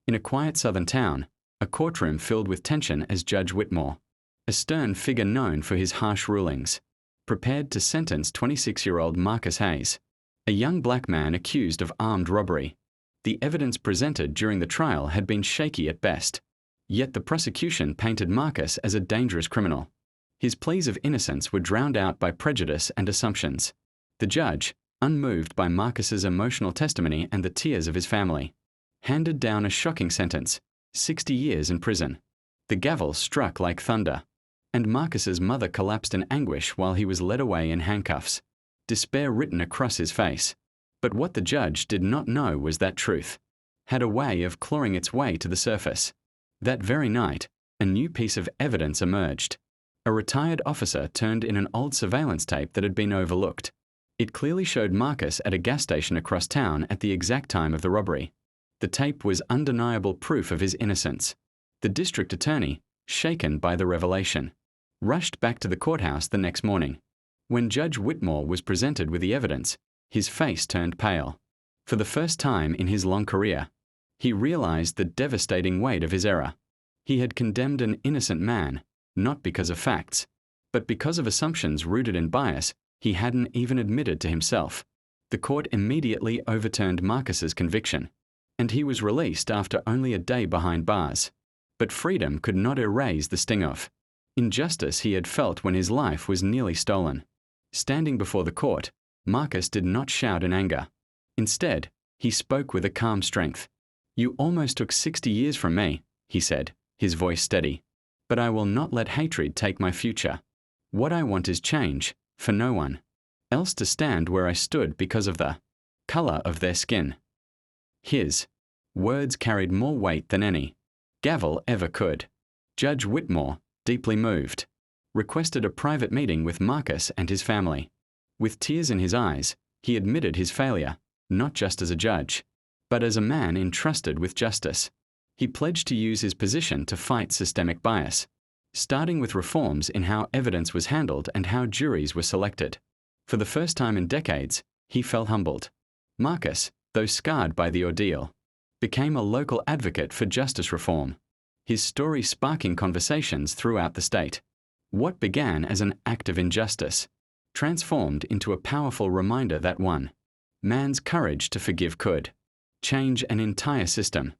In a quiet southern town, a courtroom filled with tension as Judge Whitmore, a stern figure known for his harsh rulings, prepared to sentence 26-year-old Marcus Hayes, a young black man accused of armed robbery. The evidence presented during the trial had been shaky at best, yet the prosecution painted Marcus as a dangerous criminal. His pleas of innocence were drowned out by prejudice and assumptions. The judge, unmoved by Marcus's emotional testimony and the tears of his family, handed down a shocking sentence, 60 years in prison. The gavel struck like thunder, and Marcus's mother collapsed in anguish while he was led away in handcuffs, despair written across his face. But what the judge did not know was that truth had a way of clawing its way to the surface. That very night, a new piece of evidence emerged. A retired officer turned in an old surveillance tape that had been overlooked. It clearly showed Marcus at a gas station across town at the exact time of the robbery. The tape was undeniable proof of his innocence. The district attorney, shaken by the revelation, rushed back to the courthouse the next morning. When Judge Whitmore was presented with the evidence, his face turned pale. For the first time in his long career, he realized the devastating weight of his error. He had condemned an innocent man, not because of facts, but because of assumptions rooted in bias he hadn't even admitted to himself. The court immediately overturned Marcus's conviction, and he was released after only a day behind bars. But freedom could not erase the sting of injustice he had felt when his life was nearly stolen. Standing before the court, Marcus did not shout in anger. Instead, he spoke with a calm strength. "You almost took 60 years from me," he said, his voice steady. "But I will not let hatred take my future. What I want is change, for no one else to stand where I stood because of the color of their skin." His words carried more weight than any gavel ever could. Judge Whitmore, deeply moved, requested a private meeting with Marcus and his family. With tears in his eyes, he admitted his failure, not just as a judge, but as a man entrusted with justice. He pledged to use his position to fight systemic bias, starting with reforms in how evidence was handled and how juries were selected. For the first time in decades, he felt humbled. Marcus, though scarred by the ordeal, became a local advocate for justice reform, his story sparking conversations throughout the state. What began as an act of injustice transformed into a powerful reminder that one man's courage to forgive could change an entire system.